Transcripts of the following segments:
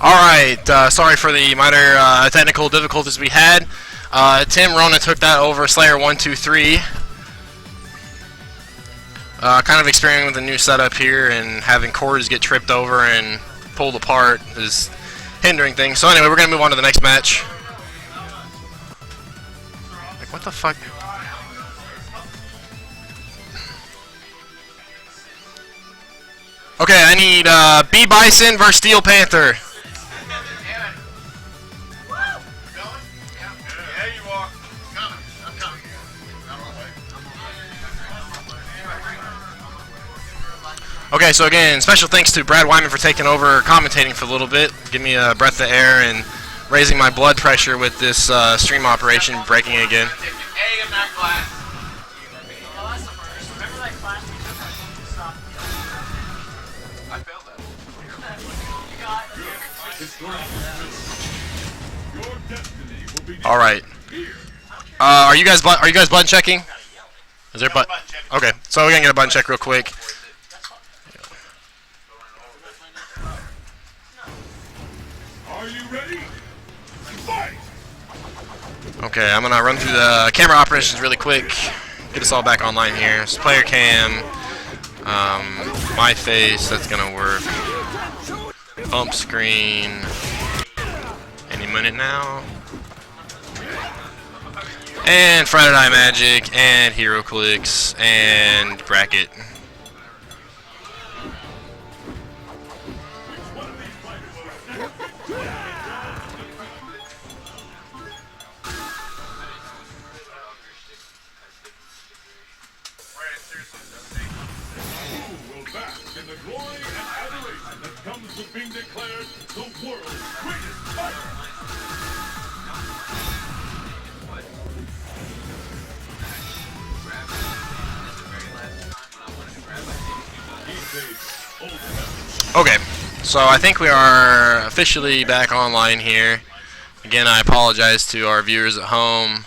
Alright, sorry for the minor technical difficulties we had. Tim Rona took that over. Slayer 123. Kind of experimenting with a new setup here, and having cores get tripped over and pulled apart is hindering things. So anyway, we're going to move on to the next match. Like, what the fuck? Okay, I need B Bison versus Steel Panther. Okay, so again, special thanks to Brad Wyman for taking over commentating for a little bit. Give me a breath of air and raising my blood pressure with this stream operation breaking again. All right. Are you guys button checking? Is there button? Okay, so we're gonna get a button check real quick. Okay, I'm gonna run through the camera operations really quick. Get us all back online here. So player cam, my face, that's gonna work. Bump screen, any minute now. And Friday Night Magic, and HeroClix, and Bracket. Being declared the world's greatest fighter. Okay, so I think we are officially back online here. Again, I apologize to our viewers at home.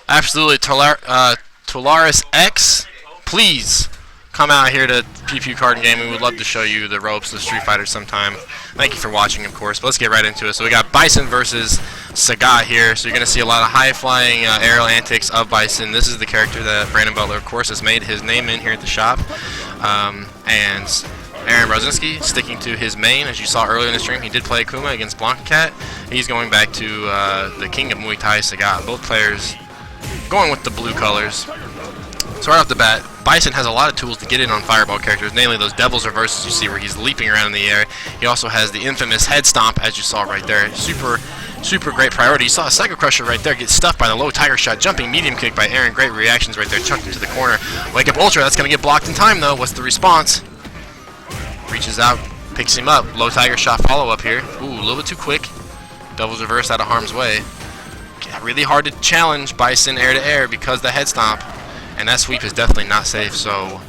Absolutely, Tolaris X, please come out here to Pew Pew Card Game. We would love to show you the ropes of Street Fighter sometime. Thank you for watching, of course. But let's get right into it. So we got Bison versus Sagat here. So you're going to see a lot of high-flying aerial antics of Bison. This is the character that Brandon Butler, of course, has made his name in here at the shop. And Aaron Brzezinski sticking to his main. As you saw earlier in the stream, he did play Akuma against Blanca Cat. He's going back to the king of Muay Thai, Sagat. Both players going with the blue colors. So right off the bat, Bison has a lot of tools to get in on Fireball characters, namely those Devil's Reverses you see where he's leaping around in the air. He also has the infamous Head Stomp, as you saw right there. Super great priority. You saw a Psycho Crusher right there get stuffed by the low Tiger Shot. Jumping medium kick by Aaron. Great reactions right there. Chucked into the corner. Wake Up Ultra. That's going to get blocked in time, though. What's the response? Reaches out. Picks him up. Low Tiger Shot follow-up here. Ooh, a little bit too quick. Devil's Reverse out of harm's way. Really hard to challenge Bison air-to-air because the Head Stomp. And that sweep is definitely not safe, so...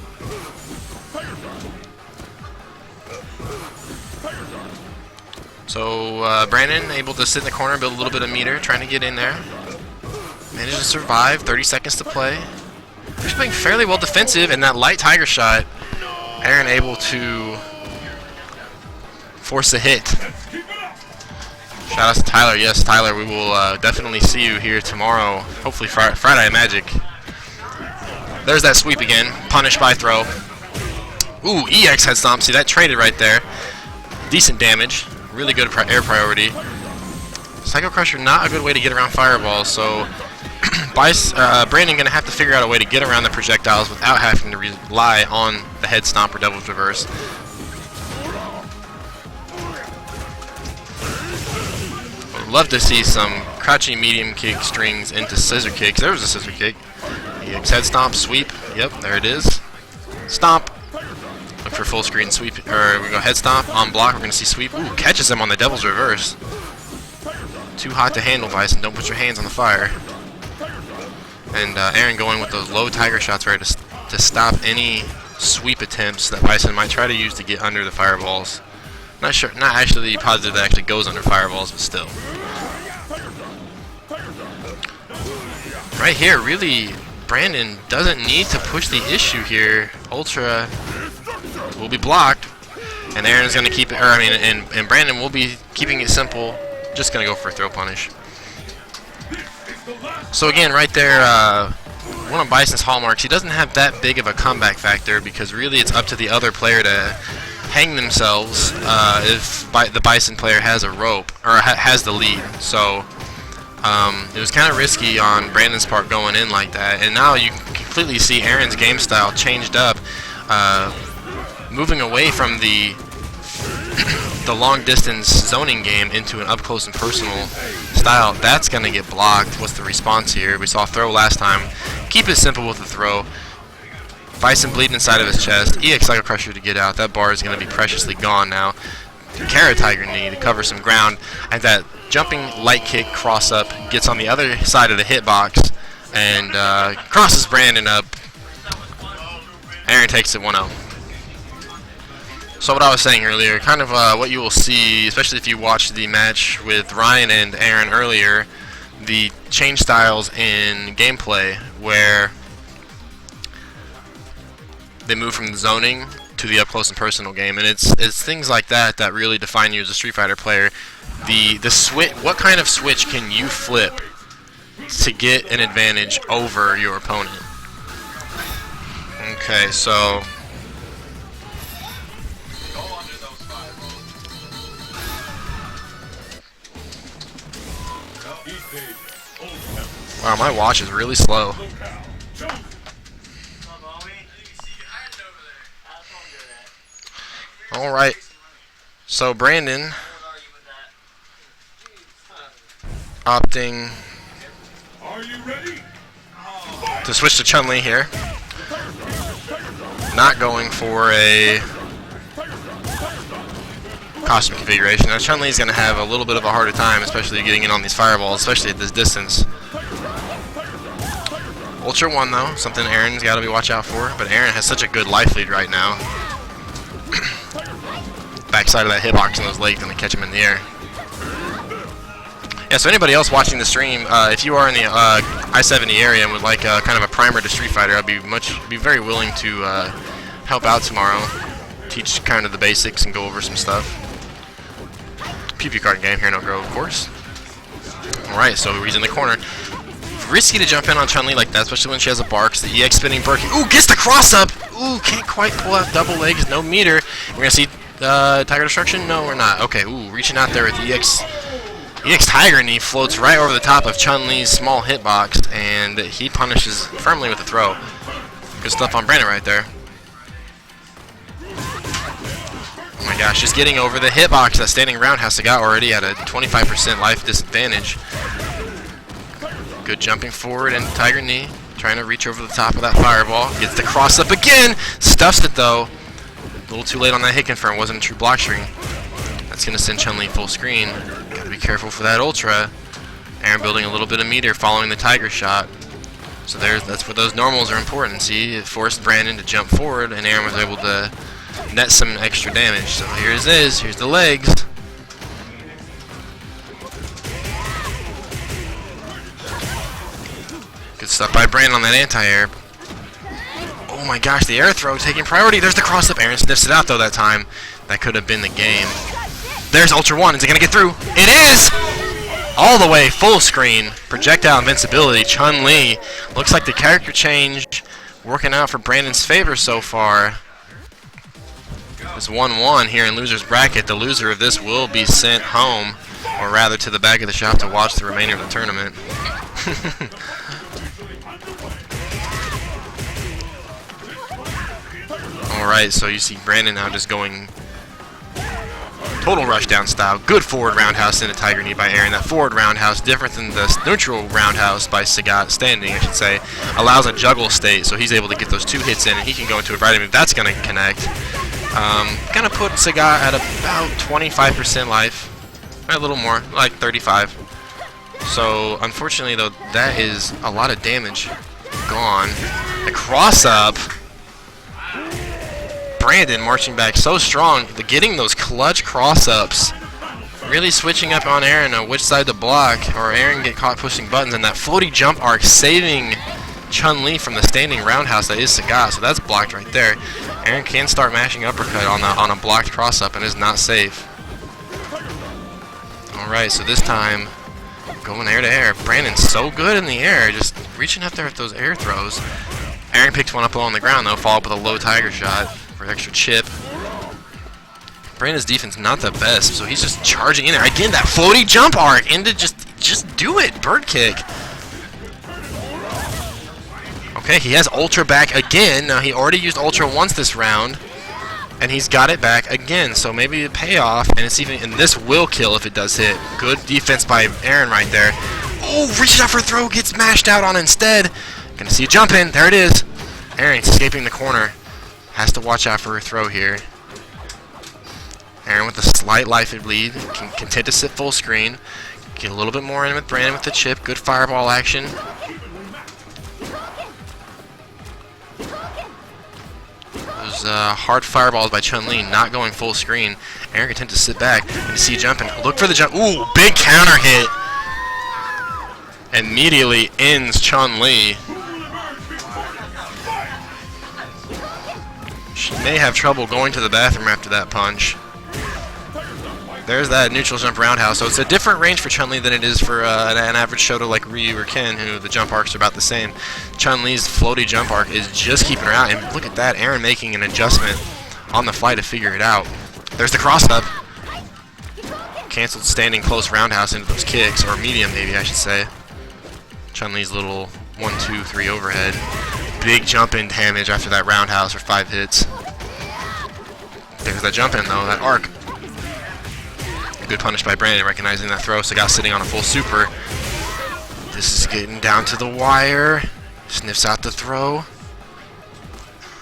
Brandon able to sit in the corner, build a little bit of meter, trying to get in there. Managed to survive, 30 seconds to play. He's playing fairly well defensive, and that light Tiger Shot, Aaron able to force a hit. Shout out to Tyler. Yes, Tyler, we will definitely see you here tomorrow, hopefully Friday Magic. There's that sweep again, punished by throw. Ooh, EX Head Stomp, see that traded right there. Decent damage, really good air priority. Psycho Crusher, not a good way to get around fireballs, so Brandon gonna have to figure out a way to get around the projectiles without having to rely on the Head Stomp or Devil's Reverse. Would love to see some crouching medium kick strings into scissor kicks. There was a scissor kick. EX Head Stomp, sweep. Yep, there it is. Stomp. Look for full screen sweep. Or we go Head Stomp on block. We're gonna see sweep. Ooh, catches him on the Devil's Reverse. Too hot to handle, Bison. Don't put your hands on the fire. And Aaron going with those low Tiger Shots right to stop any sweep attempts that Bison might try to use to get under the fireballs. Not sure, not actually positive that actually goes under fireballs, but still. Right here, really, Brandon doesn't need to push the issue here. Ultra will be blocked, and Aaron is going to keep it, and Brandon will be keeping it simple, just going to go for a throw punish. So again, right there, one of Bison's hallmarks, he doesn't have that big of a comeback factor because really it's up to the other player to hang themselves if the Bison player has a rope or has the lead. So it was kind of risky on Brandon's part going in like that, and now you can completely see Aaron's game style changed up, moving away from the long distance zoning game into an up close and personal style. That's going to get blocked. What's the response here? We saw throw last time. Keep it simple with the throw. Bison bleeding inside of his chest. EX Psycho Crusher to get out. That bar is going to be preciously gone now. Carrot Tiger Knee to cover some ground. And that jumping light kick cross up gets on the other side of the hitbox and crosses Brandon up. Aaron takes it 1-0. So what I was saying earlier, kind of what you will see, especially if you watch the match with Ryan and Aaron earlier, the change styles in gameplay where they move from the zoning to the up close and personal game, and it's things like that that really define you as a Street Fighter player. The switch, what kind of switch can you flip to get an advantage over your opponent? Okay, so wow, my watch is really slow. Alright, so Brandon opting to switch to Chun-Li here. Not going for a costume configuration. Now Chun-Li is going to have a little bit of a harder time, especially getting in on these fireballs, especially at this distance. Ultra 1 though, something Aaron's got to be watch out for, but Aaron has such a good life lead right now. Backside of that hitbox and those legs going to catch him in the air. Yeah, so anybody else watching the stream, if you are in the I-70 area and would like kind of a primer to Street Fighter, I'd be very willing to help out tomorrow, teach kind of the basics and go over some stuff. PP card game here in Oak Grove, of course. Alright, so he's in the corner. Risky to jump in on Chun-Li like that, especially when she has a bar, because the EX spinning Berkey. Ooh, gets the cross up! Ooh, can't quite pull out double legs, no meter. We're going to see Tiger Destruction? No, we're not. Okay, ooh, reaching out there with the EX Tiger Knee floats right over the top of Chun-Li's small hitbox, and he punishes firmly with the throw. Good stuff on Brandon right there. Oh my gosh, just getting over the hitbox that standing roundhouse got already at a 25% life disadvantage. Good jumping forward and Tiger Knee, trying to reach over the top of that fireball. Gets the cross up again, stuffs it though. A little too late on that hit confirm, wasn't a true block string. That's going to send Chun-Li full screen. Got to be careful for that ultra. Aaron building a little bit of meter following the Tiger shot. So that's where those normals are important. See, it forced Brandon to jump forward, and Aaron was able to net some extra damage. So here's the legs. Good stuff by Brandon on that anti-air. Oh my gosh, the air throw taking priority. There's the cross up. Aaron sniffs it out though that time. That could have been the game. There's Ultra 1. Is it going to get through? It is! All the way, full screen. Projectile invincibility. Chun-Li. Looks like the character change working out for Brandon's favor so far. It's 1-1 here in loser's bracket. The loser of this will be sent home, or rather to the back of the shop to watch the remainder of the tournament. Alright, so you see Brandon now just going total rushdown style. Good forward roundhouse into Tiger Knee by Aaron. That forward roundhouse, different than the neutral roundhouse by Sagat, standing I should say, allows a juggle state, so he's able to get those two hits in and he can go into it right. I mean, that's going to connect. Kind of put Sagat at about 25% life. A little more, like 35. So, unfortunately though, that is a lot of damage gone. The cross up. Brandon marching back so strong, getting those clutch cross-ups, really switching up on Aaron on which side to block, or Aaron get caught pushing buttons, and that floaty jump arc saving Chun-Li from the standing roundhouse that is Sagat, so that's blocked right there. Aaron can start mashing uppercut on a blocked cross-up and is not safe. Alright, so this time, going air to air. Brandon's so good in the air, just reaching up there with those air throws. Aaron picks one up low on the ground though, followed up with a low tiger shot for extra chip. Brandon's defense not the best, so he's just charging in there. Again, that floaty jump arc into just do it, bird kick. Okay, he has Ultra back again. Now, he already used Ultra once this round, and he's got it back again. So maybe the payoff, and this will kill if it does hit. Good defense by Aaron right there. Oh, reaches out for a throw, gets mashed out on instead. Gonna see a jump in. There it is. Aaron escaping the corner. Has to watch out for a throw here. Aaron with a slight life lead. Can content to sit full screen. Get a little bit more in with Brandon with the chip. Good fireball action. Those hard fireballs by Chun-Li, not going full screen. Aaron content to sit back and see jumping. Look for the jump. Ooh, big counter hit. Immediately ends Chun-Li. She may have trouble going to the bathroom after that punch. There's that neutral jump roundhouse. So it's a different range for Chun-Li than it is for an average Shoto like Ryu or Ken, who the jump arcs are about the same. Chun-Li's floaty jump arc is just keeping her out. And look at that, Aaron making an adjustment on the fly to figure it out. There's the cross-up. Canceled standing close roundhouse into those kicks, or medium maybe I should say. Chun-Li's little 1, 2, 3 overhead. Big jump in damage after that roundhouse for 5 hits. There's that jump in though, that arc. Good punish by Brandon, recognizing that throw. Sagat sitting on a full super. This is getting down to the wire. Sniffs out the throw.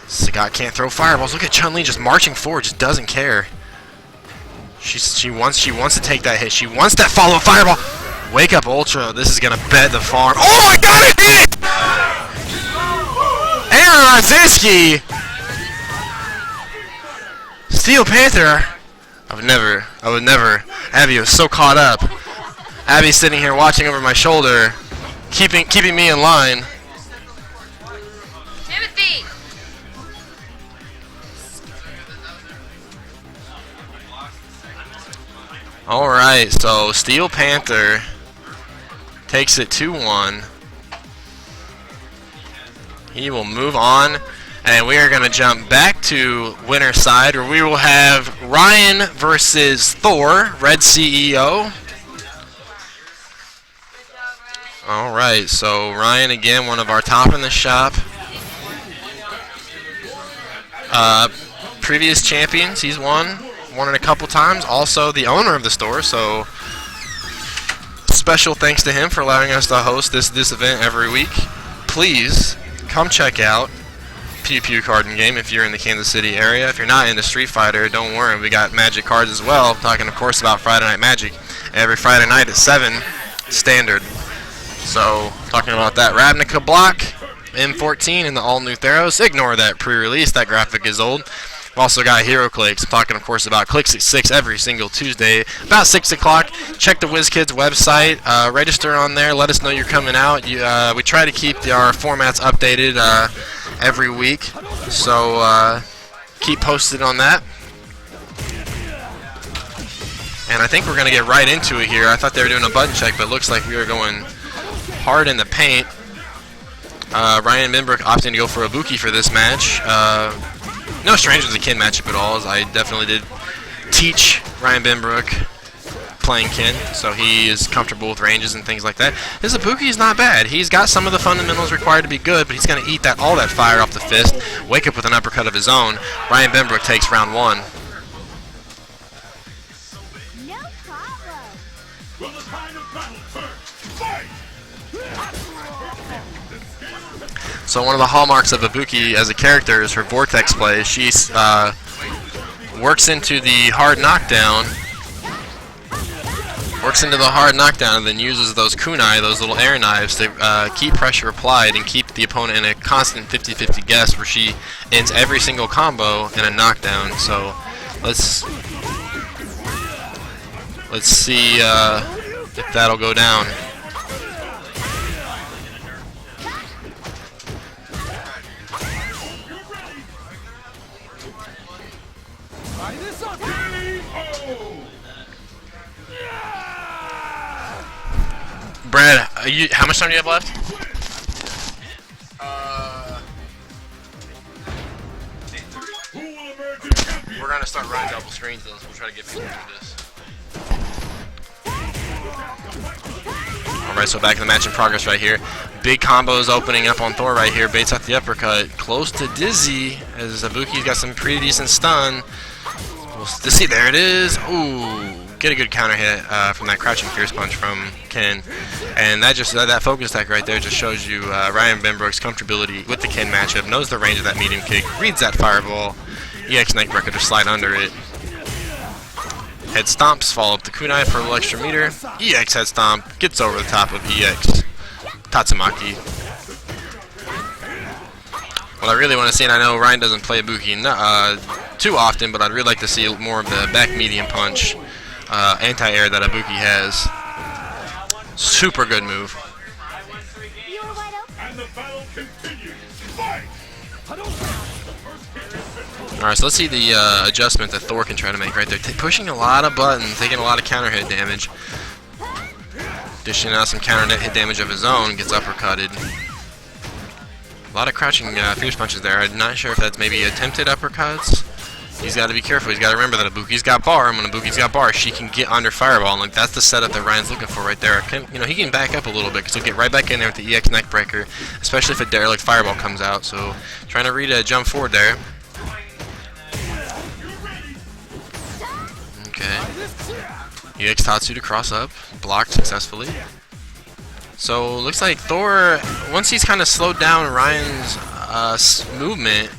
Sagat can't throw fireballs. Look at Chun-Li just marching forward, just doesn't care. She wants to take that hit. She wants that follow-up fireball. Wake up Ultra. This is gonna bed the farm. Oh my God! It hit! Aaron Radzinski! Steel Panther. I would never. Abby was so caught up. Abby's sitting here watching over my shoulder, keeping me in line. Timothy! Alright, so Steel Panther takes it 2-1. He will move on. And we are going to jump back to winner side, where we will have Ryan versus Thor, Red CEO. Alright, so Ryan again, one of our top in the shop. Previous champions, he's won it a couple times. Also the owner of the store, so special thanks to him for allowing us to host this event every week. Please come check out Pew Pew Card and Game if you're in the Kansas City area. If you're not into Street Fighter, don't worry, we got Magic cards as well. Talking of course about Friday Night Magic every Friday night at 7 standard. So talking about that Ravnica block, M14 in the all new Theros. Ignore that pre-release, that graphic is old. We've also got HeroClix. I'm talking of course about Clicks at 6 every single Tuesday about 6 o'clock. Check the WizKids website, register on there, let us know you're coming out. We try to keep our formats updated every week, so keep posted on that. And I think we're going to get right into it here. I thought they were doing a button check, but it looks like we are going hard in the paint. Ryan Binbrook opting to go for Ibuki for this match. No stranger to the Ken matchup at all, as I definitely did teach Ryan Binbrook playing Ken, so he is comfortable with ranges and things like that. His Ibuki is not bad. He's got some of the fundamentals required to be good, but he's going to eat all that fire off the fist, wake up with an uppercut of his own. Ryan Binbrook takes round 1. No problem. Will the tide of battle turn? Fight! So one of the hallmarks of Ibuki as a character is her vortex play. She works into the hard knockdown, and then uses those kunai, those little air knives, to keep pressure applied and keep the opponent in a constant 50-50 guess, where she ends every single combo in a knockdown. So let's see if that'll go down. Brad, how much time do you have left? Who will emerge as champion? We're gonna start running double screens though, so we'll try to get people through this. Alright, so back in the match in progress right here. Big combos opening up on Thor right here. Baits out the uppercut. Close to dizzy as Ibuki's got some pretty decent stun. We'll see, there it is. Ooh, get a good counter hit from that crouching fierce punch from Ken. And that focus attack right there just shows you Ryan Benbrook's comfortability with the Ken matchup. Knows the range of that medium kick. Reads that fireball. EX Neckbreaker to slide under it. Head stomps, follow up the kunai for a little extra meter. EX head stomp, gets over the top of EX Tatsumaki. What I really want to see, and I know Ryan doesn't play Ibuki too often, but I'd really like to see more of the back medium punch anti-air that Ibuki has. Super good move. You were wide open. And the battle continues. Fight! Alright, so let's see the adjustment that Thor can try to make right there. Pushing a lot of buttons, taking a lot of counter hit damage. Dishing out some counter hit damage of his own, gets uppercutted. A lot of crouching fierce punches there. I'm not sure if that's maybe attempted uppercuts. He's got to be careful. He's got to remember that Ibuki's got bar, and when Ibuki's got bar, she can get under fireball. And like that's the setup that Ryan's looking for right there. He can back up a little bit because he'll get right back in there with the EX Neckbreaker, especially if a derelict fireball comes out. So trying to read a jump forward there. Okay. EX Tatsu to cross up, blocked successfully. So looks like Thor, once he's kind of slowed down Ryan's movement,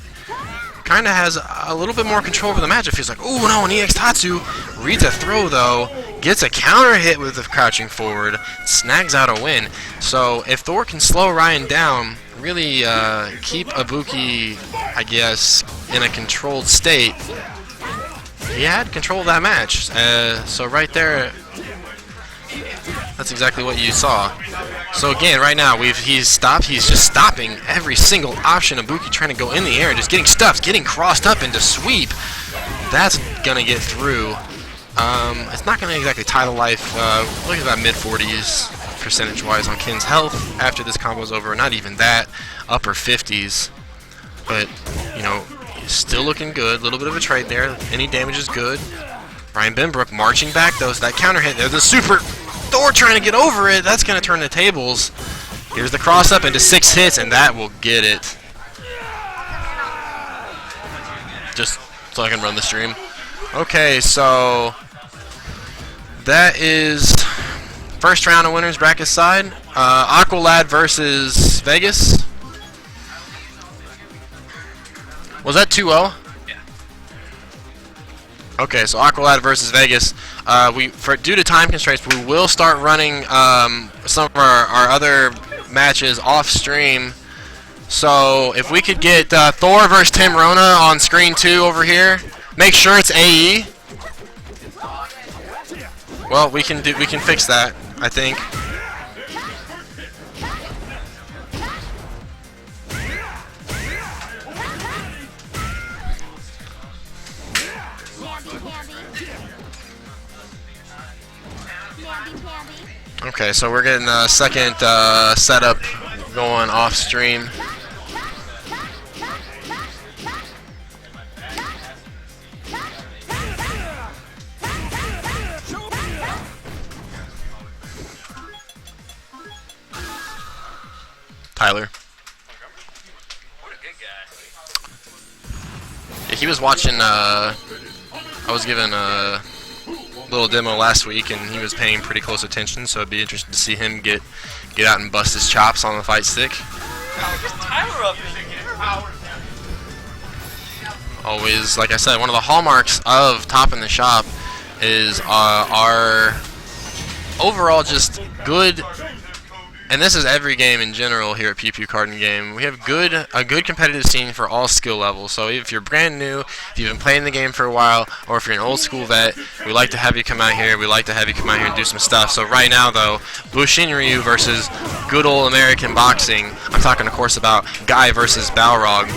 kind of has a little bit more control over the match. It feels like, oh no, and EX Tatsu reads a throw though, gets a counter hit with the crouching forward, snags out a win. So if Thor can slow Ryan down, really keep Ibuki, I guess, in a controlled state, he had control of that match. So right there, that's exactly what you saw. So again, right now he's stopped. He's just stopping every single option. Ibuki trying to go in the air and just getting stuffed, getting crossed up into sweep. That's gonna get through. It's not gonna exactly tie the life. Look at that mid-40s percentage-wise on Ken's health after this combo's over. Not even that, upper 50s. But you know, still looking good. A little bit of a trade there. Any damage is good. Ryan Benbrook marching back though. So that counter hit there. The super Thor trying to get over it. That's going to turn the tables. Here's the cross up into 6 hits, and that will get it. Just so I can run the stream. Okay, so that is first round of winners bracket side. Aqualad versus Vegas. Was that 2-0? Okay, so Aqualad versus Vegas. Due to time constraints, we will start running some of our other matches off stream. So if we could get Thor versus Tim Rona on screen 2 over here, make sure it's AE. Well, we can fix that, I think. Okay, so we're getting a second setup going off stream. Tyler. Yeah, he was watching, I was given a little demo last week, and he was paying pretty close attention, so it'd be interesting to see him get out and bust his chops on the fight stick. Tyler up here. Always, like I said, one of the hallmarks of Top in the Shop is our overall just good, and this is every game in general here at Pew Pew Card and Game. We have a good competitive scene for all skill levels. So if you're brand new, if you've been playing the game for a while, or if you're an old school vet, we like to have you come out here. We like to have you come out here and do some stuff. So right now, though, Bushin Ryu versus good old American boxing. I'm talking, of course, about Guy versus Balrog.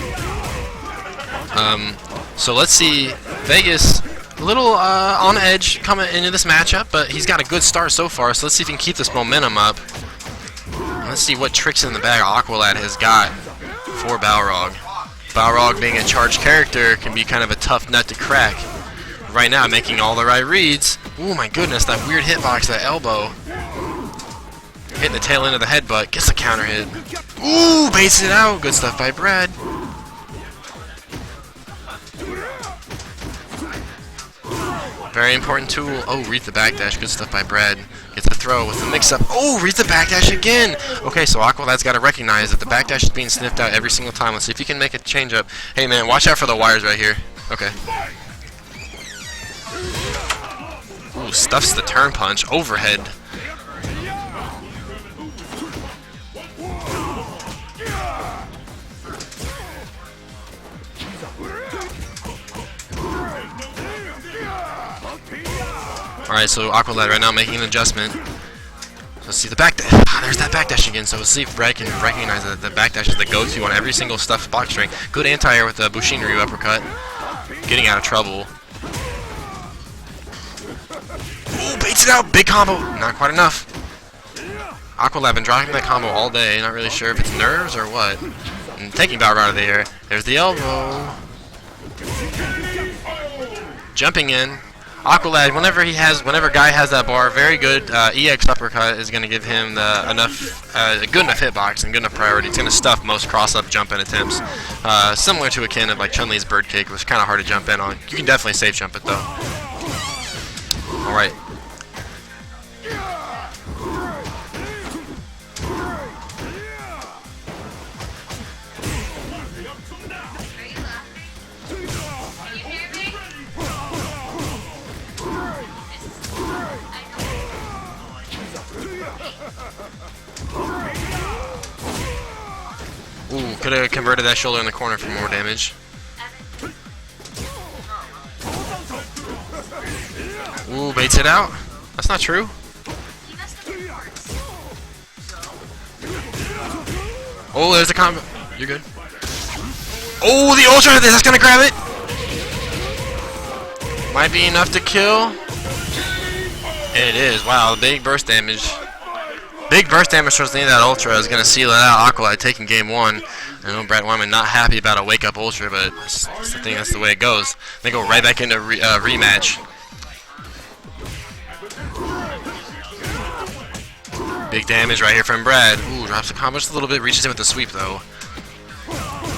So let's see, Vegas a little on edge coming into this matchup, but he's got a good start so far, so let's see if he can keep this momentum up. Let's see what tricks in the bag Aqualad has got for Balrog. Balrog, being a charged character, can be kind of a tough nut to crack. Right now, making all the right reads. Oh my goodness, that weird hitbox, that elbow. Hitting the tail end of the headbutt, gets the counter hit. Ooh, baits it out. Good stuff by Brad. Very important tool. Oh, reads the backdash. Good stuff by Brad. Gets the throw with the mix-up. Oh, reads the backdash again. Okay, so Aqualad's got to recognize that the backdash is being sniffed out every single time. Let's see if he can make a change-up. Hey, man, watch out for the wires right here. Okay. Ooh, stuffs the turn punch. Overhead. Alright, so Aqualad right now making an adjustment. Let's see the backdash. There's that backdash again, so let's see if Brad can recognize that the backdash is the go-to on every single stuffed box string. Good anti-air with the Bushin Ryu uppercut. Getting out of trouble. Ooh, baits it out! Big combo! Not quite enough. Aqualad been dropping that combo all day, not really sure if it's nerves or what. And taking Balrog out of the air. There's the elbow. Jumping in. Aqualad, whenever Guy has that bar, very good EX uppercut is going to give him a good enough hitbox and good enough priority. It's going to stuff most cross-up jump-in attempts. Similar to akin of like Chun-Li's bird kick, which is kind of hard to jump in on. You can definitely safe jump it though. All right. Ooh, could have converted that shoulder in the corner for more damage. Ooh, baits it out. That's not true. Oh, there's the combo. You're good. Oh, the ultra! That's gonna grab it. Might be enough to kill. It is. Wow, big burst damage. Big burst damage towards the end of that ultra is going to seal it out. Aqualad taking game one. I know Brad Wyman not happy about a wake-up ultra, but that's the thing. That's the way it goes. They go right back into rematch. Big damage right here from Brad. Ooh, drops the combo just a little bit. Reaches in with the sweep, though.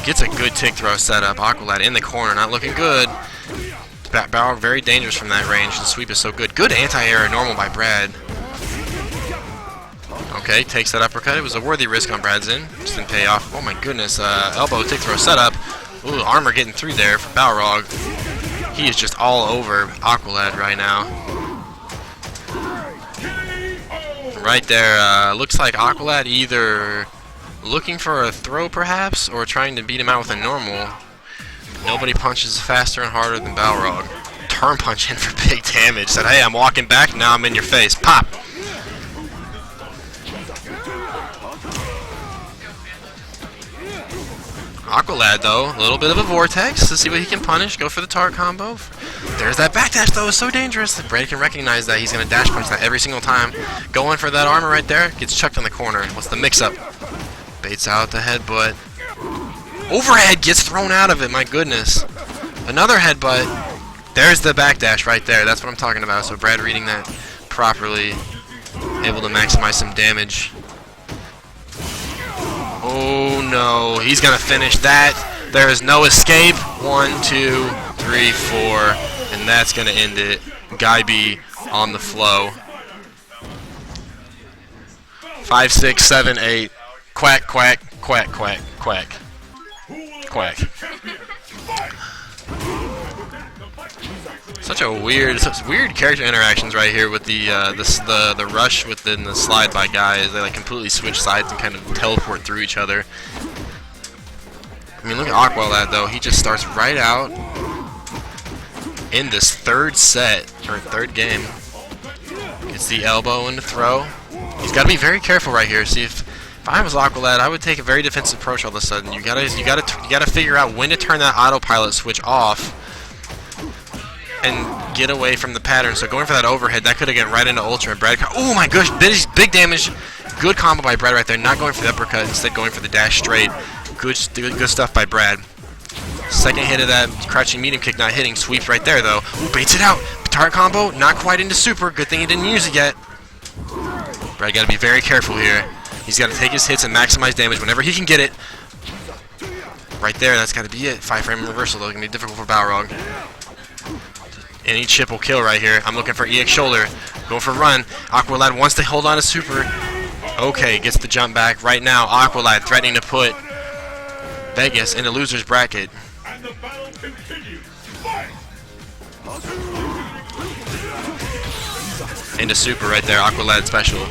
Gets a good tick throw setup. Aqualad in the corner, not looking good. Balrog very dangerous from that range. The sweep is so good. Good anti-air normal by Brad. Okay, takes that uppercut. It was a worthy risk on Brad's end. Just didn't pay off. Oh my goodness. Elbow tick throw setup. Ooh, armor getting through there for Balrog. He is just all over Aqualad right now. Right there. Looks like Aqualad either looking for a throw perhaps or trying to beat him out with a normal. Nobody punches faster and harder than Balrog. Turn punch in for big damage. Said, hey, I'm walking back. Now I'm in your face. Pop! Aqualad, though, a little bit of a vortex to see what he can punish. Go for the tar combo. There's that backdash, though. It's so dangerous. Brad can recognize that. He's going to dash punch that every single time. Going for that armor right there. Gets chucked in the corner. What's the mix-up? Baits out the headbutt. Overhead gets thrown out of it. My goodness. Another headbutt. There's the backdash right there. That's what I'm talking about. So Brad reading that properly. Able to maximize some damage. Oh no, he's gonna finish that. There is no escape. 1, 2, 3, 4, and that's gonna end it. Guy B on the flow. 5, 6, 7, 8. Quack, quack, quack, quack, quack, quack. Such weird character interactions right here with the rush within the slide by guys. They like completely switch sides and kind of teleport through each other. I mean, look at Aqualad though. He just starts right out in this third set or third game. Gets the elbow and the throw. He's got to be very careful right here. See if I was Aqualad, I would take a very defensive approach all of a sudden. You gotta figure out when to turn that autopilot switch off. and get away from the pattern. So going for that overhead, that could have gotten right into Ultra. Brad, oh my gosh, big damage. Good combo by Brad right there. Not going for the uppercut, instead going for the dash straight. Good stuff by Brad. Second hit of that crouching medium kick not hitting. Sweeps right there though. Ooh, baits it out. Turret combo, not quite into super. Good thing he didn't use it yet. Brad got to be very careful here. He's got to take his hits and maximize damage whenever he can get it. Right there, that's got to be it. 5-frame reversal though, gonna be difficult for Balrog. Any chip will kill right here. I'm looking for EX shoulder. Going for run. Aqualad wants to hold on to super. Okay, gets the jump back. Right now, Aqualad threatening to put Vegas in the loser's bracket. And the battle continues. Fight! Into super right there. Aqualad special.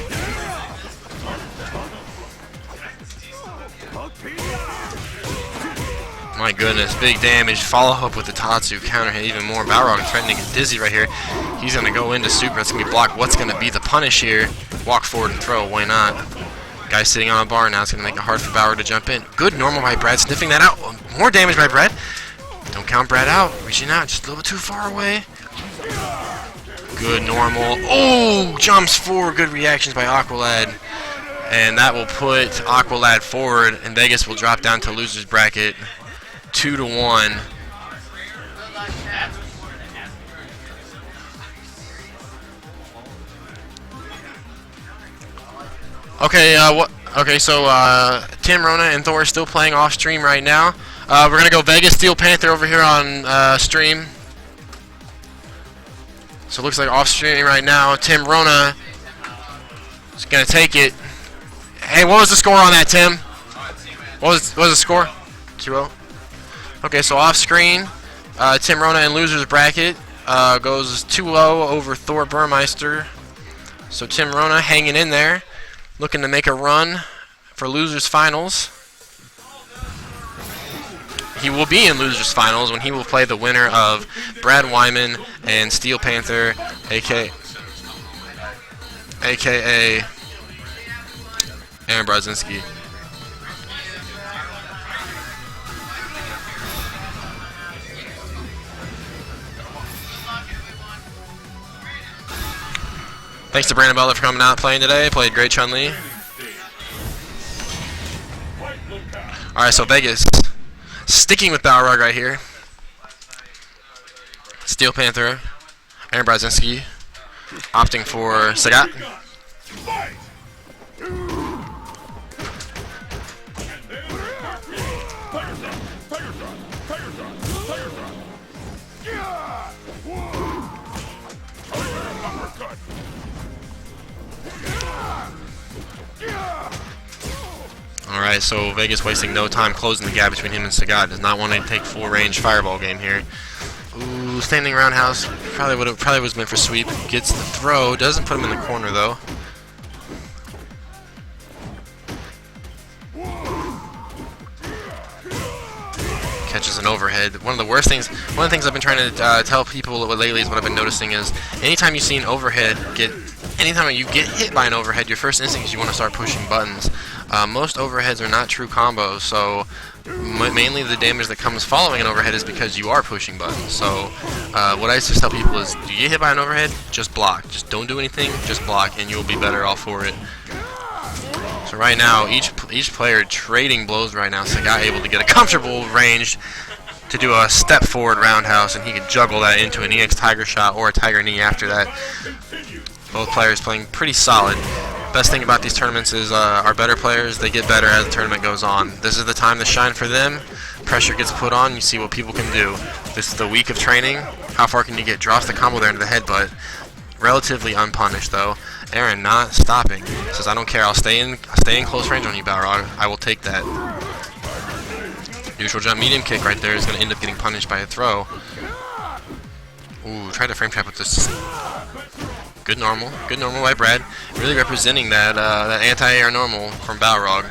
My goodness, big damage. Follow up with the Tatsu. Counter hit even more. Balrog threatening to get dizzy right here. He's going to go into super. That's going to be blocked. What's going to be the punish here? Walk forward and throw. Why not? Guy sitting on a bar now. It's going to make it hard for Balrog to jump in. Good normal by Brad. Sniffing that out. More damage by Brad. Don't count Brad out. Reaching out. Just a little bit too far away. Good normal. Oh! Jumps forward. Good reactions by Aqualad. And that will put Aqualad forward. And Vegas will drop down to loser's bracket. 2-1. Okay, Okay, so Tim, Rona, and Thor are still playing off stream right now. We're gonna go Vegas Steel Panther over here on stream. So it looks like off stream right now. Tim Rona is gonna take it. Hey, what was the score on that, Tim? What was the score? 2-0. Okay, so off screen, Tim Rona in loser's bracket goes 2-0 over Thor Burmeister. So Tim Rona hanging in there, looking to make a run for losers finals. He will be in losers finals when he will play the winner of Brad Wyman and Steel Panther, aka Aaron Brodzinski. Thanks to Brandon Butler for coming out and playing today. Played great Chun-Li. Alright, so Vegas. Sticking with Balrog right here. Steel Panther. Aaron Brodzinski. Opting for Sagat. Alright, so Vegas wasting no time closing the gap between him and Sagat. Does not want to take full range fireball game here. Ooh, standing roundhouse. Probably was meant for sweep. Gets the throw. Doesn't put him in the corner though. Catches an overhead. One of the things I've been trying to tell people lately is what I've been noticing is anytime you see an overhead anytime you get hit by an overhead, your first instinct is you want to start pushing buttons. Most overheads are not true combos, so mainly the damage that comes following an overhead is because you are pushing buttons. So what I just tell people is, do you get hit by an overhead? Just block. Just don't do anything. Just block, and you'll be better off for it. So right now, each player trading blows right now. Sagat able to get a comfortable range to do a step forward roundhouse, and he can juggle that into an EX Tiger Shot or a Tiger Knee after that. Both players playing pretty solid. Best thing about these tournaments is our better players, they get better as the tournament goes on. This is the time to shine for them. Pressure gets put on, you see what people can do. This is the week of training. How far can you get? Drops the combo there into the headbutt. Relatively unpunished though. Aaron not stopping. Says, I don't care, I'll stay in close range on you, Balrog. I will take that. Neutral jump medium kick right there is going to end up getting punished by a throw. Ooh, try to frame trap with this. Good normal by Brad. Really representing that that anti-air normal from Balrog.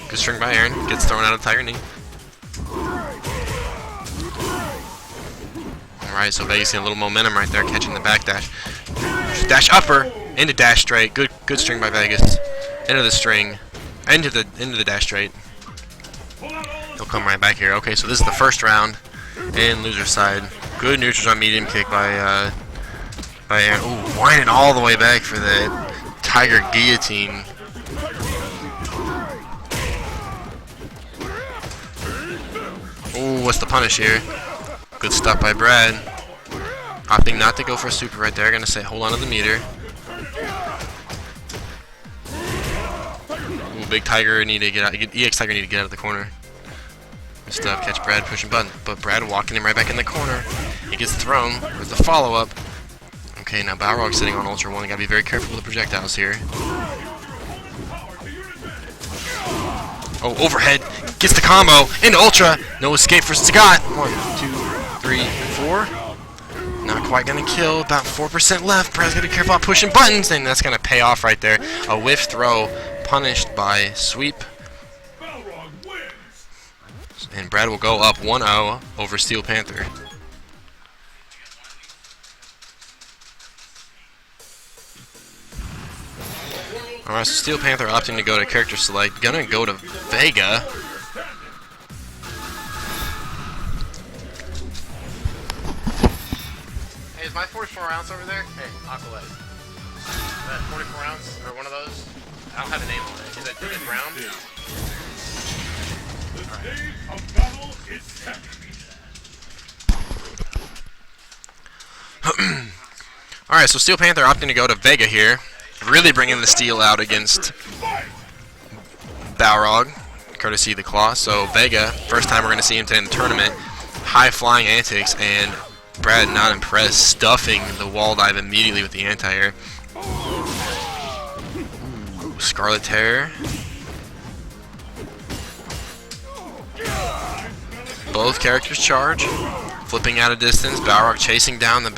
Good string by Aaron. Gets thrown out of Tiger Knee. Alright, so Vegas getting a little momentum right there, catching the back dash. Dash upper into dash straight. Good string by Vegas. Into the string. Into the dash straight. He'll come right back here. Okay, so this is the first round. And loser side. Good neutrals on medium kick by Aaron. Ooh, winding all the way back for the Tiger Guillotine. Ooh, what's the punish here? Good stuff by Brad. Opting not to go for a super right there. Gonna say hold on to the meter. Ooh, big Tiger need to get out. EX Tiger need to get out of the corner. Good stuff. Catch Brad pushing button, but Brad walking him right back in the corner. He gets thrown with the follow up. Okay, now Balrog sitting on Ultra 1. Gotta be very careful with the projectiles here. Oh, overhead. Gets the combo into Ultra. No escape for Scott. 1, 2, 3, 4. Not quite gonna kill. About 4% left. Brad's gotta be careful about pushing buttons, and that's gonna pay off right there. A whiff throw punished by Sweep. And Brad will go up 1-0 over Steel Panther. Alright, so Steel Panther opting to go to character select. Gonna go to Vega. Hey, is my 44 ounce over there? Hey, Aqualad. Is that 44 ounce or one of those? I don't have a name on it. Is it brown? The day of battle is set. Alright, so Steel Panther opting to go to Vega here. Really bringing the steel out against Balrog, courtesy of the Claw. So Vega, first time we're going to see him today in the tournament. High flying antics, and Brad not impressed, stuffing the wall dive immediately with the anti-air. Scarlet Terror. Both characters charge, flipping out of distance. Balrog chasing down the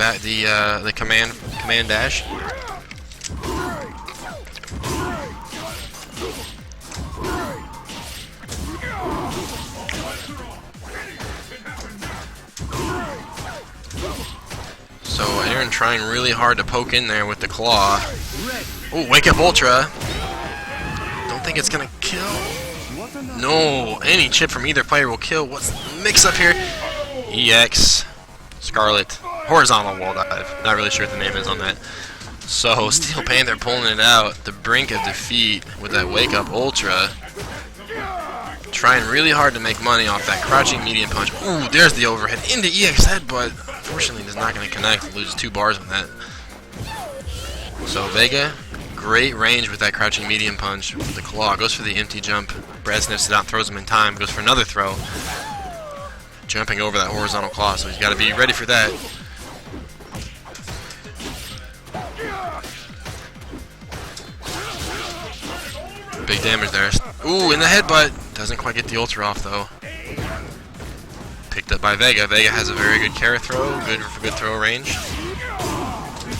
command dash. So Aaron trying really hard to poke in there with the claw. Oh, wake up Ultra. Don't think it's gonna kill. No, any chip from either player will kill. What's the mix up here? EX, Scarlet, horizontal wall dive. Not really sure what the name is on that. So Steel Panther pulling it out, the brink of defeat with that wake up Ultra. Trying really hard to make money off that crouching medium punch. Ooh, there's the overhead into EX head, but unfortunately is not going to connect. Loses 2 bars on that. So Vega, great range with that crouching medium punch. With the claw goes for the empty jump. Brad sniffs it out, throws him in time. Goes for another throw. Jumping over that horizontal claw, so he's got to be ready for that. Big damage there. Ooh, in the headbutt. Doesn't quite get the ultra off though. Picked up by Vega. Vega has a very good carry throw. Good throw range.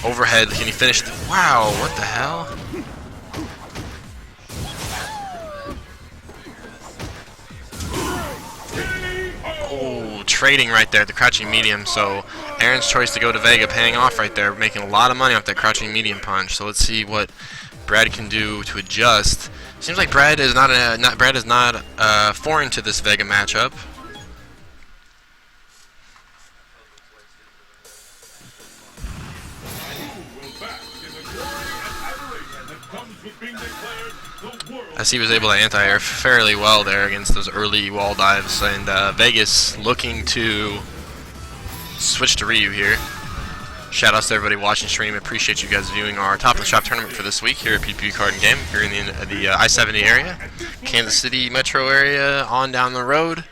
Overhead. Can he finish? Wow, what the hell? Oh, trading right there. The crouching medium. So Aaron's choice to go to Vega paying off right there. Making a lot of money off that crouching medium punch. So let's see what Brad can do to adjust. Seems like Brad is not foreign to this Vega matchup. As he was able to anti-air fairly well there against those early wall dives, and Vegas looking to switch to Ryu here. Shoutouts to everybody watching stream. Appreciate you guys viewing our Top of the Shop tournament for this week here at PPP Card and Game. Here in the I-70 area, Kansas City metro area, on down the road,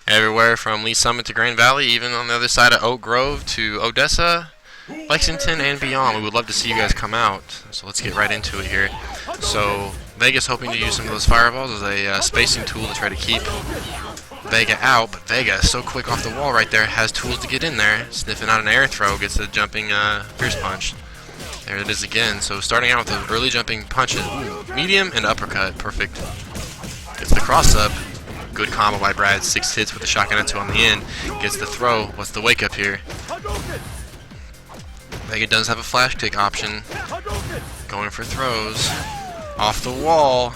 everywhere from Lee Summit to Grand Valley, even on the other side of Oak Grove to Odessa, Lexington, and beyond. We would love to see you guys come out. So let's get right into it here. So Vegas hoping to use some of those fireballs as a spacing tool to try to keep Vega out, but Vega is so quick off the wall right there, has tools to get in there. Sniffing out an air throw, gets the jumping fierce punch. There it is again. So starting out with the early jumping punches, medium and uppercut, perfect. Gets the cross up. Good combo by Brad. 6 hits with the shotgun into on the end. Gets the throw. What's the wake up here? Vega does have a flash kick option. Going for throws. Off the wall.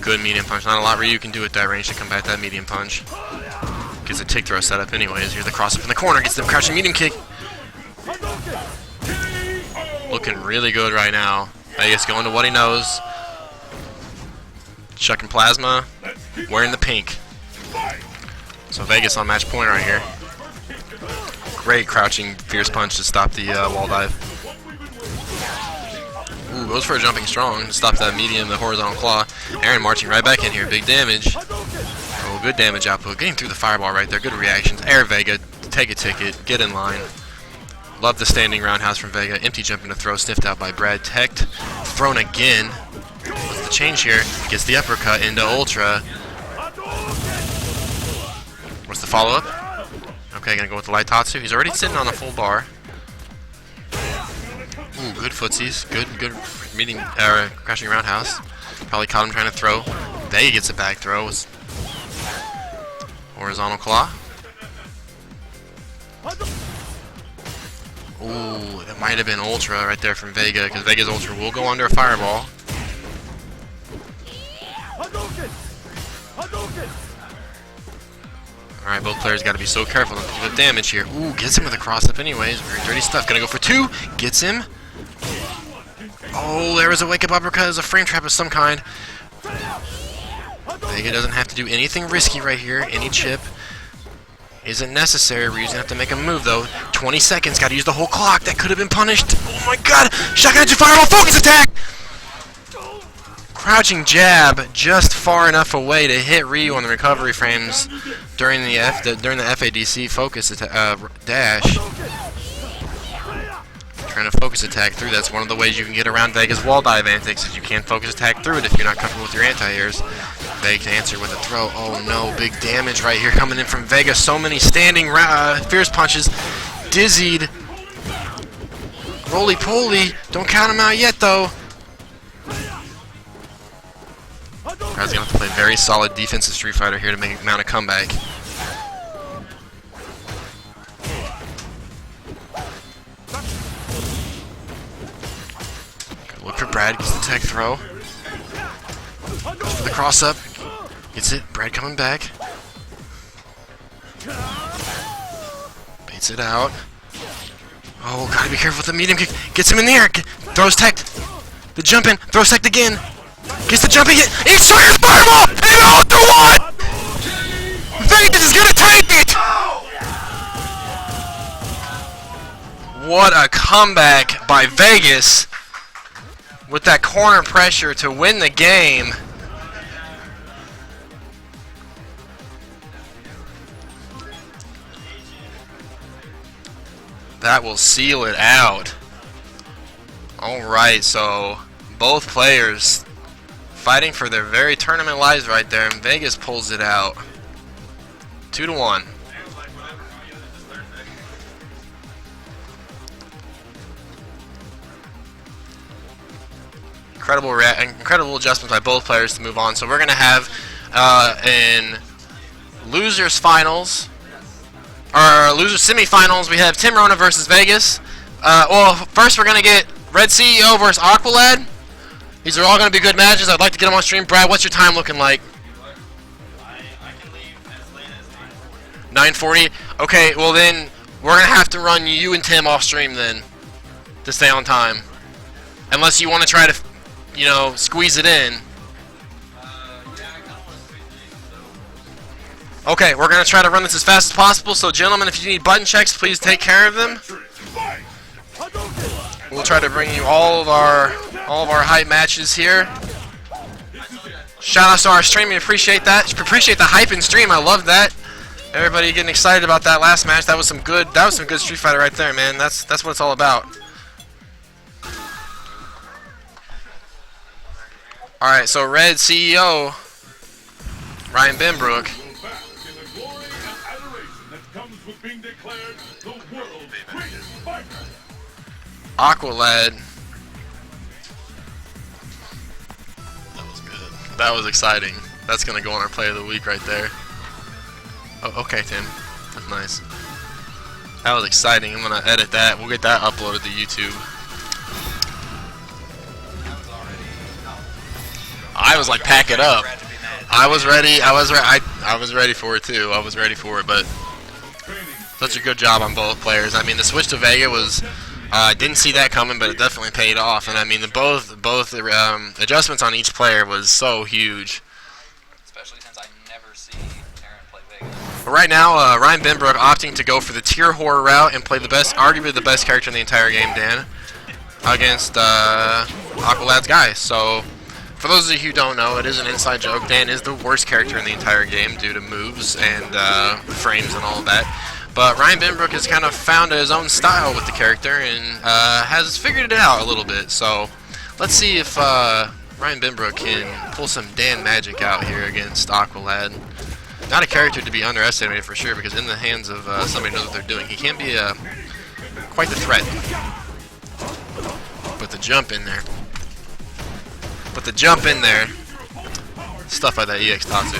Good medium punch. Not a lot Ryu can do at that range to combat that medium punch. Gets a tick throw set up anyways. Here's the cross up in the corner. Gets the crouching medium kick. Looking really good right now. Vegas going to what he knows. Chucking plasma. Wearing the pink. So Vegas on match point right here. Great crouching fierce punch to stop the wall dive. Ooh, goes for a jumping strong to stop that medium, the horizontal claw. Aaron marching right back in here. Big damage. Oh, good damage output. Getting through the fireball right there. Good reactions. Air Vega. Take a ticket. Get in line. Love the standing roundhouse from Vega. Empty jump into throw. Sniffed out by Brad. Teched. Thrown again. What's the change here? Gets the uppercut into Ultra. What's the follow-up? Okay, gonna go with the light Tatsu. He's already sitting on a full bar. Ooh, good footsies. Good meeting, crashing roundhouse. Probably caught him trying to throw. Vega gets a back throw. Horizontal claw. Ooh, that might have been Ultra right there from Vega, because Vega's Ultra will go under a fireball. Alright, both players got to be so careful not to do the damage here. Ooh, gets him with a cross-up anyways. Very dirty stuff. Gonna go for 2. Gets him. Oh, there is a wake-up uppercut. There's a frame trap of some kind. Vega doesn't have to do anything risky right here. Any chip isn't necessary. Ryu's gonna have to make a move though. 20 seconds. Gotta use the whole clock. That could have been punished. Oh my god! Shotgun to fireball. Focus attack! Crouching jab just far enough away to hit Ryu on the recovery frames during the FADC focus dash. Trying to focus attack through. That's one of the ways you can get around Vega's wall dive antics, is you can't focus attack through it if you're not comfortable with your anti-airs. Vega to answer with a throw. Oh no, big damage right here coming in from Vega. So many standing fierce punches. Dizzied. Roly-poly. Don't count him out yet though. Brad's gonna have to play very solid defensive Street Fighter here to mount a comeback. Good look for Brad, gets the tech throw. Goes for the cross up. Gets it, Brad coming back. Baits it out. Oh, gotta be careful with the medium kick. Gets him in the air. Throws tech. The jump in, throws tech again. Gets the jumping hit. He's trying to fireball! And all through 1! Vegas is gonna take it! What a comeback by Vegas with that corner pressure to win the game. That will seal it out. Alright, so both players fighting for their very tournament lives right there, and Vegas pulls it out. 2-1. Incredible adjustments by both players to move on. So we're gonna have in losers finals, or losers semifinals, we have Tim Rona versus Vegas. Well, first we're gonna get Red CEO versus Aqualad. These are all going to be good matches. I'd like to get them on stream. Brad, what's your time looking like? I can leave as late as 9:40. Okay, well then we're going to have to run you and Tim off stream then to stay on time. Unless you want to try to, you know, squeeze it in. Okay, we're going to try to run this as fast as possible. So gentlemen, if you need button checks, please take care of them. We'll try to bring you all of our hype matches here. Shout out to our stream, we appreciate that. Appreciate the hype in stream. I love that. Everybody getting excited about that last match. That was some good Street Fighter right there, man. That's what it's all about. All right, so Red CEO Ryan Benbrook. Aqualad. That was good. That was exciting. That's gonna go on our play of the week right there. Oh, okay, Tim. That's nice. That was exciting. I'm gonna edit that. We'll get that uploaded to YouTube. I was like, pack it up. I was ready. I was ready for it too. I was ready for it, but such a good job on both players. I mean, the switch to Vega was. Didn't see that coming, but it definitely paid off. And I mean, both adjustments on each player was so huge. Especially since I never see Aaron play Vega. But right now, Ryan Binbrook opting to go for the tier horror route and play the best, arguably the best character in the entire game, Dan, against Aqualad's guy. So, for those of you who don't know, it is an inside joke. Dan is the worst character in the entire game due to moves and frames and all of that. But Ryan Binbrook has kind of found his own style with the character and has figured it out a little bit. So let's see if Ryan Binbrook can pull some Dan magic out here against Aqualad. Not a character to be underestimated for sure, because in the hands of somebody who knows what they're doing, he can be quite the threat. But the jump in there. Stuff like that EX Tatsu.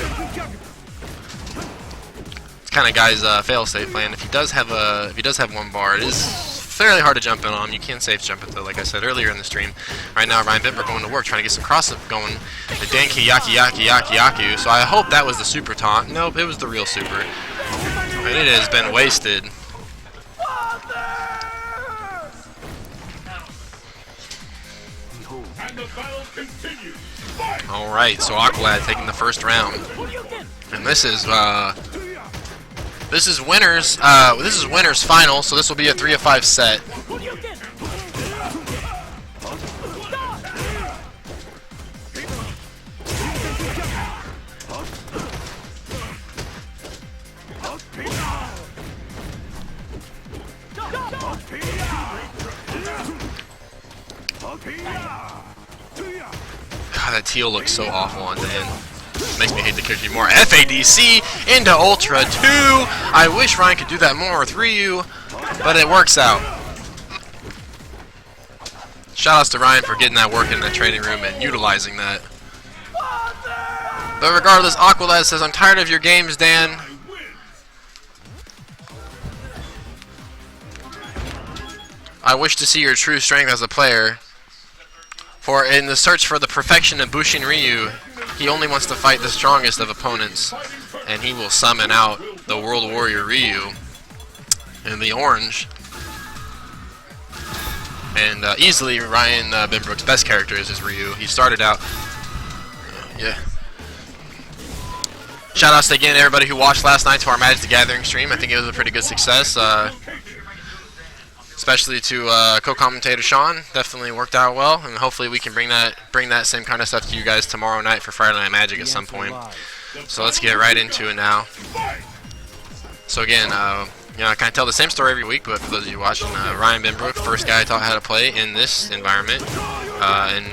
Kind of guy's fail-safe plan. If he does have one bar, it is fairly hard to jump in on him. You can safe jump it though, like I said earlier in the stream. Right now, Ryan Binbrook going to work, trying to get some cross-up going. The Danki Yaku. So I hope that was the super taunt. Nope, it was the real super. And it has been wasted. And the battle continues. All right, so Aqualad taking the first round, and this is winners. This is winners final, so this will be a 3 of 5 set. God, that teal looks so awful on Dan. Makes me hate the character more. FADC into Ultra 2. I wish Ryan could do that more with Ryu, but it works out. Shoutouts to Ryan for getting that work in the training room and utilizing that. But regardless, Aqualad says, "I'm tired of your games, Dan. I wish to see your true strength as a player. For in the search for the perfection of Bushin Ryu, he only wants to fight the strongest of opponents, and he will summon out the World Warrior Ryu in the orange." And easily, Ryan Binbrook's best character is his Ryu. He started out, yeah. Shoutouts to again everybody who watched last night to our Magic the Gathering stream. I think it was a pretty good success. Especially to co-commentator Sean, definitely worked out well, and hopefully we can bring that same kind of stuff to you guys tomorrow night for Friday Night Magic at some point. So let's get right into it now. So again, you know, I kind of tell the same story every week, but for those of you watching, Ryan Binbrook, first guy I taught how to play in this environment, and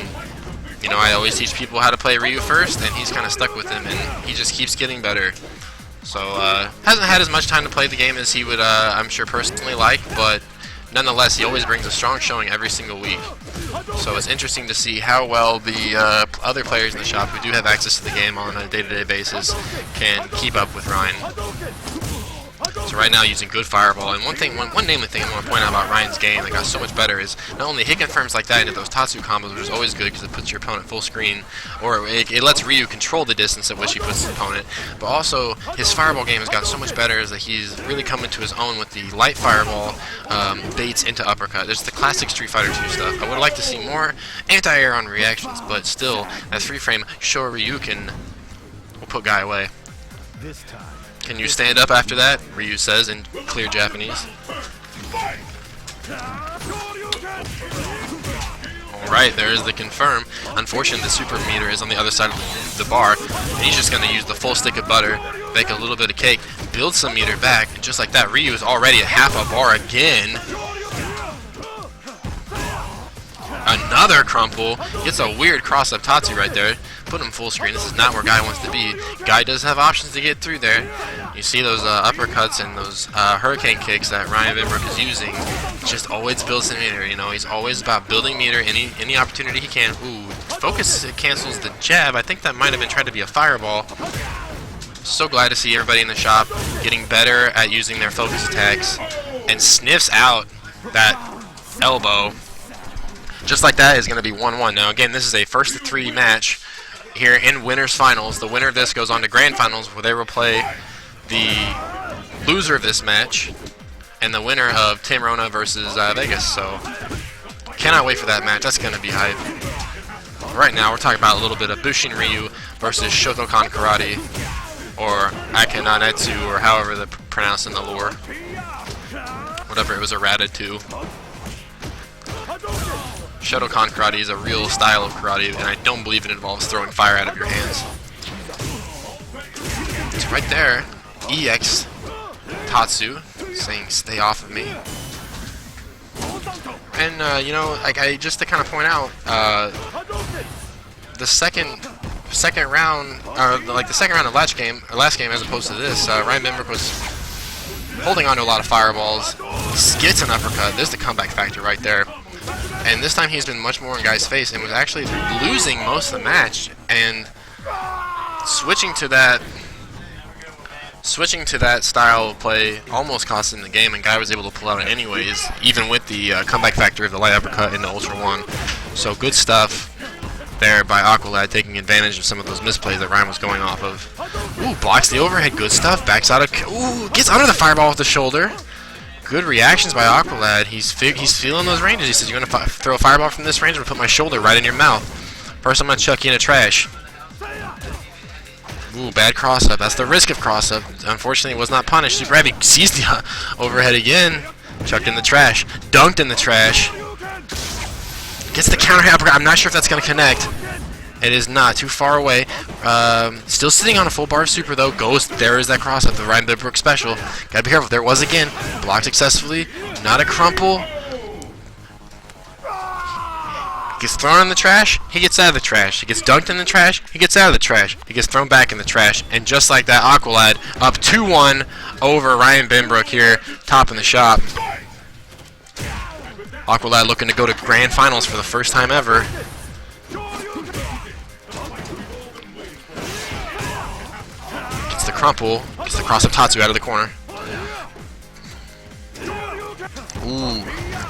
you know, I always teach people how to play Ryu first, and he's kind of stuck with him, and he just keeps getting better. So hasn't had as much time to play the game as he would, I'm sure, personally like, but nonetheless, he always brings a strong showing every single week. So it's interesting to see how well the other players in the shop who do have access to the game on a day-to-day basis can keep up with Ryan. So right now using good fireball, and one namely thing I want to point out about Ryan's game that got so much better is not only hit confirms like that into those Tatsu combos, which is always good because it puts your opponent full screen, or it lets Ryu control the distance at which he puts his opponent, but also his fireball game has gotten so much better is that he's really come into his own with the light fireball baits into uppercut. There's the classic Street Fighter 2 stuff. I would like to see more anti-air on reactions, but still, that 3-frame Shoryuken will put guy away. This time. Can you stand up after that? Ryu says in clear Japanese. Alright, there is the confirm. Unfortunately, the super meter is on the other side of the bar. And he's just going to use the full stick of butter, bake a little bit of cake, build some meter back. And just like that, Ryu is already at half a bar again. Another crumple. Gets a weird cross-up Tatsu right there. Put him full screen. This is not where Guy wants to be. Guy does have options to get through there. You see those uppercuts and those hurricane kicks that Ryan Binbrook is using. Just always builds some meter. You know, he's always about building meter any opportunity he can. Ooh, Focus cancels the jab. I think that might have been trying to be a fireball. So glad to see everybody in the shop getting better at using their focus attacks, and sniffs out that elbow. Just like that is going to be 1-1. Now again, this is a first to 3 match here in winners finals. The winner of this goes on to grand finals, where they will play the loser of this match and the winner of Tim Rona versus Vegas. So cannot wait for that match. That's going to be hype. Right now we're talking about a little bit of Bushin Ryu versus Shotokan Karate, or Akinanetsu, or however they're pronounced in the lore. Whatever it was errated to. Shotokan Karate is a real style of karate, and I don't believe it involves throwing fire out of your hands. It's right there. EX Tatsu saying, "Stay off of me." And you know, like just to kind of point out, the second round, or like the second round of last game, as opposed to this, Ryan Bimbrick was holding on to a lot of fireballs. Gets an uppercut. There's the comeback factor right there. And this time he's been much more in guys' face and was actually losing most of the match. And switching to that style of play almost cost him the game, and Guy was able to pull out it anyways, even with the comeback factor of the light uppercut into Ultra 1. So good stuff there by Aqualad, taking advantage of some of those misplays that Ryan was going off of. Ooh, blocks the overhead, good stuff, backs out of, ooh, gets under the fireball with the shoulder. Good reactions by Aqualad. He's feeling those ranges. He says, "You're going to throw a fireball from this range, I'm going to put my shoulder right in your mouth. First I'm going to chuck you in the trash." Ooh, bad cross-up. That's the risk of cross-up. Unfortunately, it was not punished. Super Heavy sees the overhead again. Chucked in the trash. Dunked in the trash. Gets the counter uppercut. I'm not sure if that's going to connect. It is not. Too far away. Still sitting on a full bar of super, though. Goes. There is that cross-up. The Ryan Bimbrick special. Gotta be careful. There it was again. Blocked successfully. Not a crumple. Gets thrown in the trash, he gets out of the trash. He gets dunked in the trash, he gets out of the trash. He gets thrown back in the trash. And just like that, Aqualad up 2-1 over Ryan Bimbrick here, top in the shop. Aqualad looking to go to grand finals for the first time ever. Gets the crumple, gets the cross-up Tatsu out of the corner. Ooh,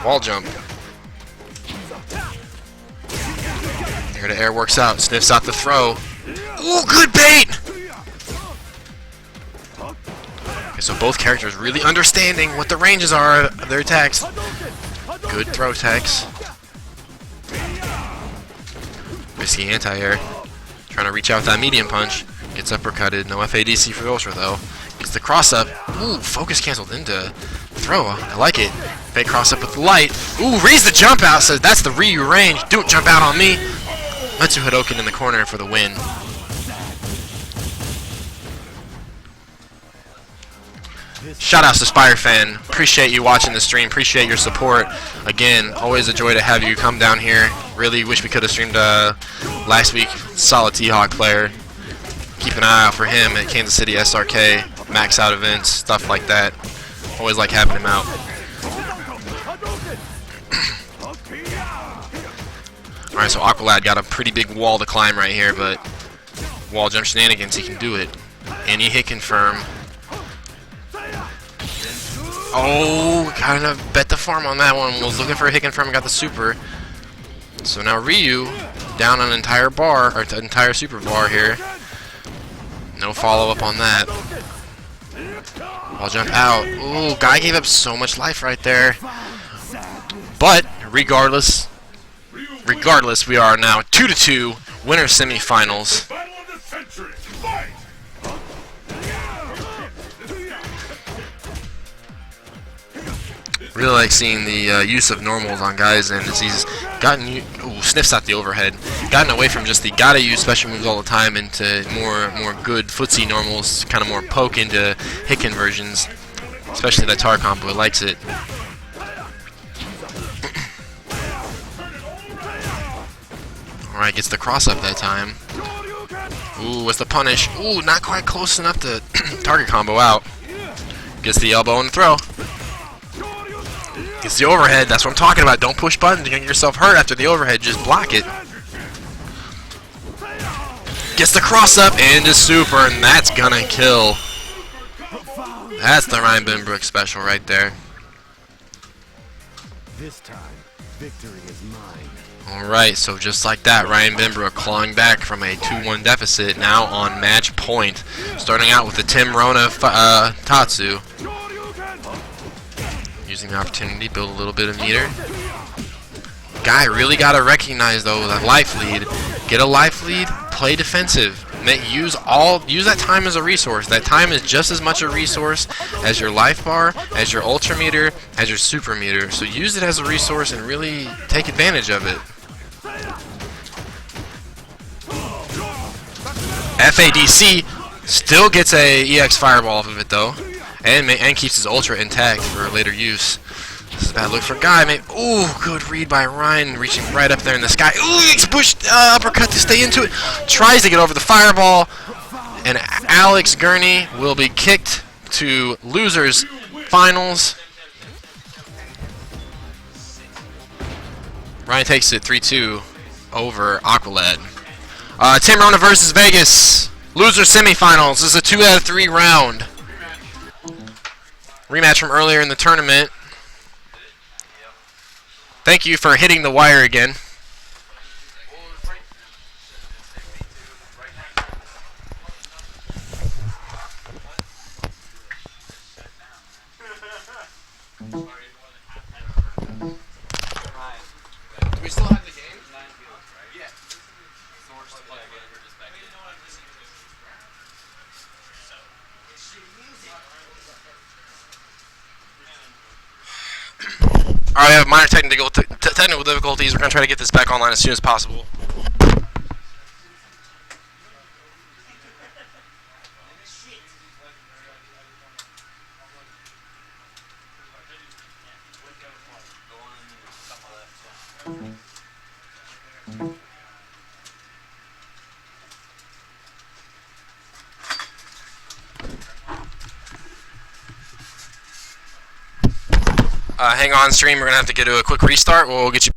wall jump. Air to air works out, sniffs out the throw. Ooh, good bait! Okay, so both characters really understanding what the ranges are of their attacks. Good throw techs. Risky anti-air. Trying to reach out with that medium punch. Gets uppercutted. No FADC for Ultra though. Gets the cross up. Ooh, focus canceled into throw. I like it. Fake cross up with light. Ooh, raise the jump out. Says that's the Ryu range. Don't jump out on me. Metsu Hadoken in the corner for the win. Shoutouts to SpireFan. Appreciate you watching the stream. Appreciate your support. Again, always a joy to have you come down here. Really wish we could have streamed last week. Solid T-Hawk player. Keep an eye out for him at Kansas City SRK, max out events, stuff like that. Always like having him out. Alright, so Aqualad got a pretty big wall to climb right here, but wall jump shenanigans, he can do it. Any hit confirm. Oh, kind of bet the farm on that one. Was looking for a hit confirm and got the super. So now Ryu down an entire bar, or entire super bar here. No follow up on that. Wall jump out. Ooh, Guy gave up so much life right there. But regardless, we are now 2-2, winner semifinals. Battle of the century. Fight! Really like seeing the use of normals on Guy's end, as he's gotten sniffs out the overhead, gotten away from just the gotta use special moves all the time into more good footsie normals, kind of more poke into hit conversions, especially that tar combo. He likes it. Alright, gets the cross up that time. Ooh, what's the punish? Ooh, not quite close enough to target combo out. Gets the elbow and the throw. Gets the overhead. That's what I'm talking about. Don't push buttons. You're going to get yourself hurt after the overhead. Just block it. Gets the cross up into super, and that's gonna kill. That's the Ryan Benbrook special right there. This time, victory is mine. Alright, so just like that, Ryan Benbrook clawing back from a 2-1 deficit, now on match point. Starting out with the Tim Rona Tatsu. Using the opportunity to build a little bit of meter. Guy really got to recognize, though, that life lead. Get a life lead, play defensive. Use that time as a resource. That time is just as much a resource as your life bar, as your ultra meter, as your super meter. So use it as a resource and really take advantage of it. FADC still gets a EX fireball off of it though, and keeps his ultra intact for later use. This is a bad look for Guy. Ooh, good read by Ryan, reaching right up there in the sky. Ooh, he pushed uppercut to stay into it. Tries to get over the fireball, and Alex Gurney will be kicked to losers finals. Ryan takes it 3-2 over Aqualad. Tim Rona versus Vegas. Loser semifinals. This is a 2 out of 3 round. Rematch from earlier in the tournament. Thank you for hitting the wire again. Do we still have the game? Yeah. Alright, I have minor technical difficulties. We're going to try to get this back online as soon as possible. Hang on, stream. We're going to have to get to a quick restart. We'll get you